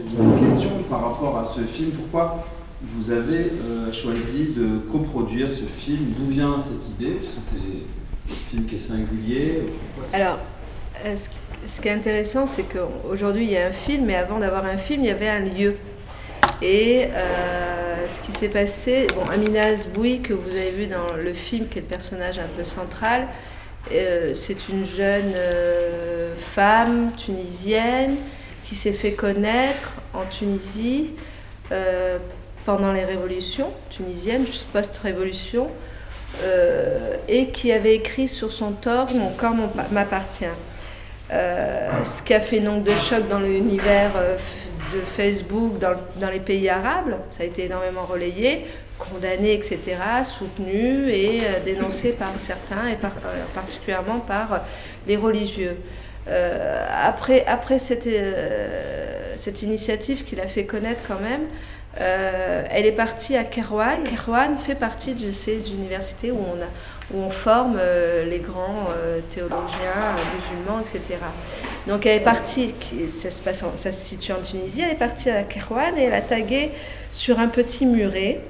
J'ai une question par rapport à ce film. Pourquoi vous avez choisi de coproduire ce film? D'où vient cette idée? Parce que c'est un film qui est singulier. Alors, ce qui est intéressant, c'est qu'aujourd'hui, il y a un film, mais avant d'avoir un film, il y avait un lieu. Et ce qui s'est passé, Amina Azboui, que vous avez vu dans le film, qui est le personnage un peu central, c'est une jeune femme tunisienne qui s'est fait connaître en Tunisie pendant les révolutions tunisiennes, juste post-révolution, et qui avait écrit sur son torse « Mon corps m'appartient ». Ce qui a fait une onde de choc dans l'univers de Facebook, dans les pays arabes. Ça a été énormément relayé, condamné, etc., soutenu et dénoncé par certains, et particulièrement par les religieux. Après cette initiative qu'il a fait connaître quand même, elle est partie à Kairouan. Kairouan fait partie de ces universités où on forme les grands théologiens musulmans, etc. Donc elle est partie, ça se situe en Tunisie, elle est partie à Kairouan et elle a tagué sur un petit muret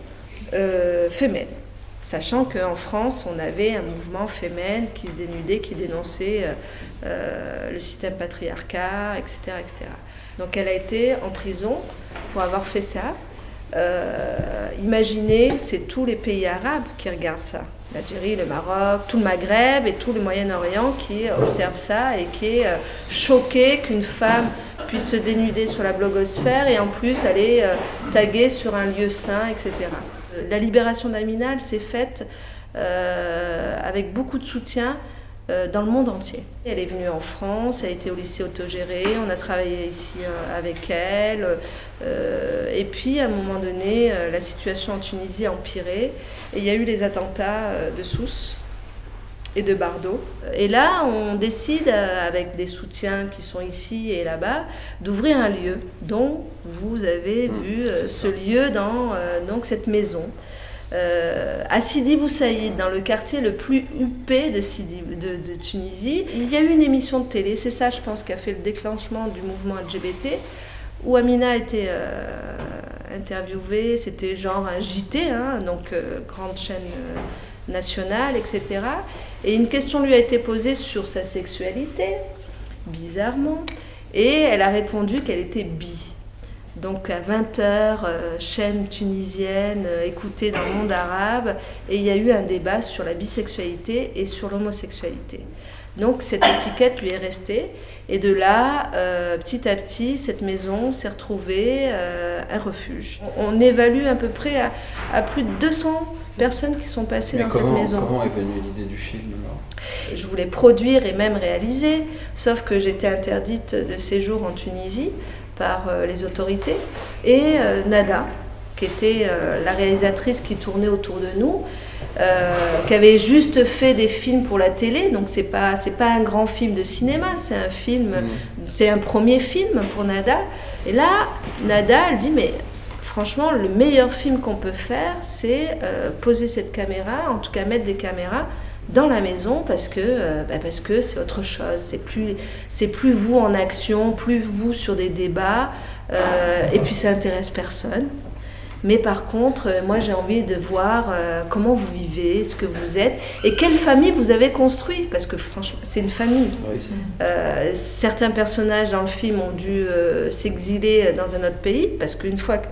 Femen, sachant qu'en France on avait un mouvement Femen qui se dénudait, qui dénonçait le système patriarcat, etc., etc. Donc elle a été en prison pour avoir fait ça. Imaginez, c'est tous les pays arabes qui regardent ça. L'Algérie, le Maroc, tout le Maghreb et tout le Moyen-Orient qui observe ça et qui est choqué qu'une femme puisse se dénuder sur la blogosphère et en plus aller taguer sur un lieu saint, etc. La libération d'Amina, elle s'est faite avec beaucoup de soutien dans le monde entier. Elle est venue en France, elle était au lycée autogéré, on a travaillé ici avec elle, et puis à un moment donné, la situation en Tunisie a empiré, et il y a eu les attentats de Sousse et de Bardo. Et là, on décide, avec des soutiens qui sont ici et là-bas, d'ouvrir un lieu dont vous avez vu ce lieu dans donc cette maison. À Sidi Bou Saïd, dans le quartier le plus huppé de Tunisie, il y a eu une émission de télé, c'est ça je pense qui a fait le déclenchement du mouvement LGBT, où Amina a été interviewée, c'était genre un JT, donc grande chaîne nationale, etc. Et une question lui a été posée sur sa sexualité, bizarrement, et elle a répondu qu'elle était bi. Donc à 20h, chaîne tunisienne, écoutée dans le monde arabe, et il y a eu un débat sur la bisexualité et sur l'homosexualité. Donc cette étiquette lui est restée, et de là, petit à petit, cette maison s'est retrouvée un refuge. On évalue à peu près à plus de 200 personnes qui sont passées dans cette maison. Comment est venue l'idée du film alors ? Je voulais produire et même réaliser, sauf que j'étais interdite de séjour en Tunisie par les autorités, et Nada, qui était la réalisatrice qui tournait autour de nous, qui avait juste fait des films pour la télé, donc c'est pas un grand film de cinéma, c'est un film, c'est un premier film pour Nada. Et là, Nada, elle dit, mais franchement, le meilleur film qu'on peut faire, c'est poser cette caméra, en tout cas mettre des caméras dans la maison, parce que c'est autre chose, c'est plus vous en action, plus vous sur des débats, et puis ça intéresse personne. Mais par contre, moi j'ai envie de voir comment vous vivez, ce que vous êtes, et quelle famille vous avez construit, parce que franchement, c'est une famille. Oui. Certains personnages dans le film ont dû s'exiler dans un autre pays, parce qu'une fois que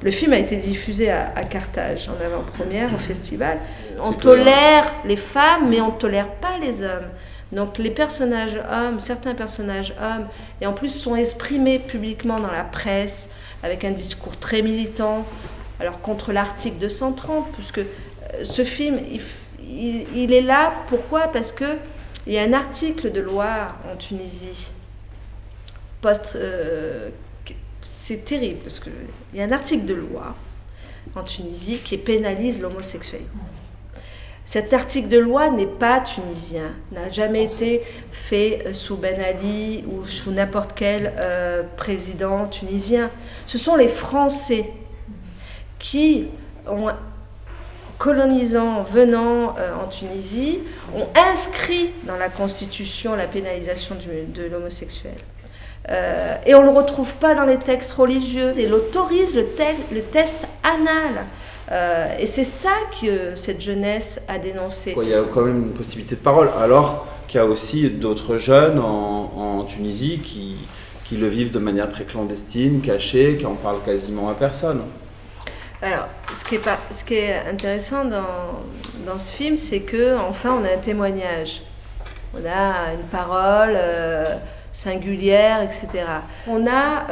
le film a été diffusé à Carthage, en avant-première, au festival. On tolère les femmes, mais on ne tolère pas les hommes. Donc les personnages hommes, certains personnages hommes, et en plus sont exprimés publiquement dans la presse, avec un discours très militant, alors contre l'article 230, puisque ce film, il est là, pourquoi ? Parce qu'il y a un article de loi en Tunisie, c'est terrible, parce qu'il y a un article de loi en Tunisie qui pénalise l'homosexualité. Cet article de loi n'est pas tunisien, n'a jamais été fait sous Ben Ali ou sous n'importe quel président tunisien. Ce sont les Français qui, venant en Tunisie, ont inscrit dans la Constitution la pénalisation de l'homosexuel. Et on ne le retrouve pas dans les textes religieux. Il autorise le test anal. Et c'est ça que cette jeunesse a dénoncé. Il y a quand même une possibilité de parole, alors qu'il y a aussi d'autres jeunes en Tunisie qui le vivent de manière très clandestine, cachée, qui en parlent quasiment à personne. Alors, ce qui est intéressant dans ce film, c'est qu'enfin, on a un témoignage. On a une parole singulière, etc. On a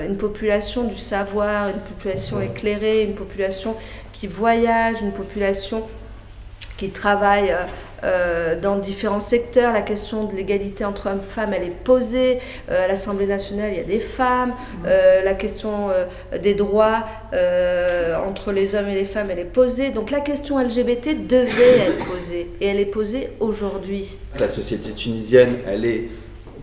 une population du savoir, une population éclairée, une population qui voyage, une population qui travaille dans différents secteurs. La question de l'égalité entre hommes et femmes, elle est posée. À l'Assemblée nationale, il y a des femmes. La question des droits entre les hommes et les femmes, elle est posée. Donc la question LGBT devait être posée. Et elle est posée aujourd'hui. La société tunisienne, elle est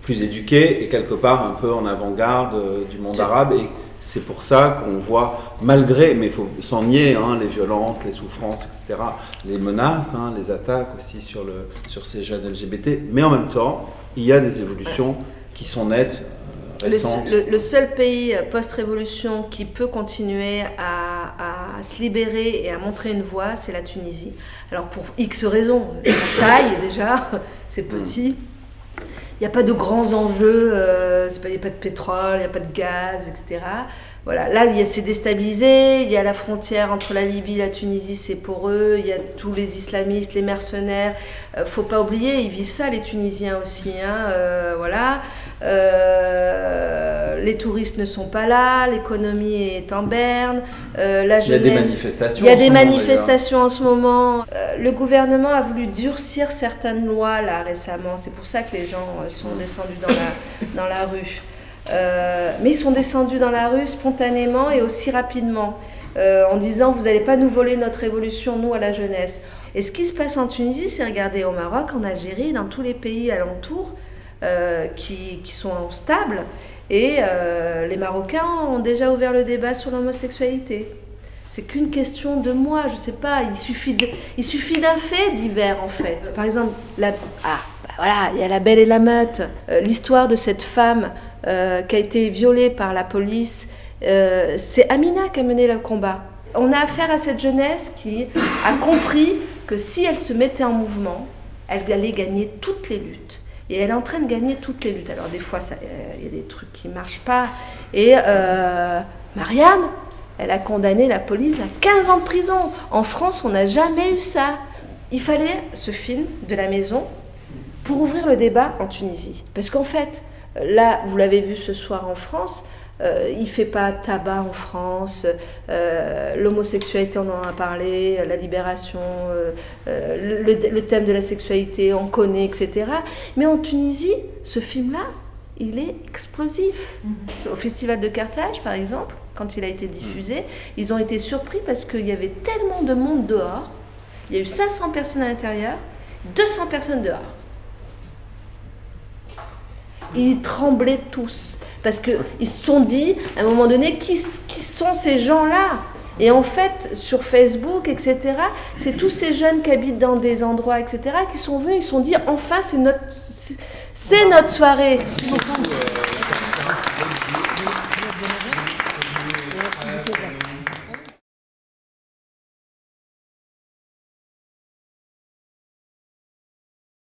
plus éduquée et quelque part un peu en avant-garde du monde arabe. Et c'est pour ça qu'on voit, malgré, mais il faut s'en nier, les violences, les souffrances, etc., les menaces, les attaques aussi sur ces jeunes LGBT. Mais en même temps, il y a des évolutions qui sont nettes, récentes. Le seul pays post-révolution qui peut continuer à se libérer et à montrer une voie, c'est la Tunisie. Alors pour X raisons, la taille déjà, c'est petit. Il n'y a pas de grands enjeux, il n'y a pas de pétrole, il n'y a pas de gaz, etc. Voilà. Là, c'est déstabilisé, il y a la frontière entre la Libye et la Tunisie, c'est poreux, il y a tous les islamistes, les mercenaires. Faut pas oublier, ils vivent ça, les Tunisiens aussi. Voilà. Les touristes ne sont pas là, l'économie est en berne, la jeunesse... Il y a des manifestations. Il y a des manifestations en ce moment. Le gouvernement a voulu durcir certaines lois là récemment. C'est pour ça que les gens sont descendus dans la rue. Mais ils sont descendus dans la rue spontanément et aussi rapidement, en disant vous n'allez pas nous voler notre révolution, nous à la jeunesse. Et ce qui se passe en Tunisie, c'est regarder au Maroc, en Algérie, dans tous les pays alentours qui sont stables. Et les Marocains ont déjà ouvert le débat sur l'homosexualité. C'est qu'une question de mois, je ne sais pas, il suffit d'un fait divers en fait. Par exemple, voilà, il y a La Belle et la Meute, l'histoire de cette femme qui a été violée par la police, c'est Amina qui a mené le combat. On a affaire à cette jeunesse qui a compris que si elle se mettait en mouvement, elle allait gagner toutes les luttes. Et elle est en train de gagner toutes les luttes. Alors des fois, il y a des trucs qui ne marchent pas. Et Mariam, elle a condamné la police à 15 ans de prison. En France, on n'a jamais eu ça. Il fallait ce film de la maison pour ouvrir le débat en Tunisie. Parce qu'en fait, là, vous l'avez vu ce soir en France, il ne fait pas tabac en France, l'homosexualité, on en a parlé, la libération, le thème de la sexualité, on connaît, etc. Mais en Tunisie, ce film-là, il est explosif. Au Festival de Carthage, par exemple, quand il a été diffusé, ils ont été surpris parce qu'il y avait tellement de monde dehors. Il y a eu 500 personnes à l'intérieur, 200 personnes dehors. Ils tremblaient tous parce qu'ils se sont dit, à un moment donné, qui sont ces gens-là ? Et en fait, sur Facebook, etc., c'est tous ces jeunes qui habitent dans des endroits, etc., qui sont venus, ils se sont dit, enfin, c'est notre soirée. Merci beaucoup.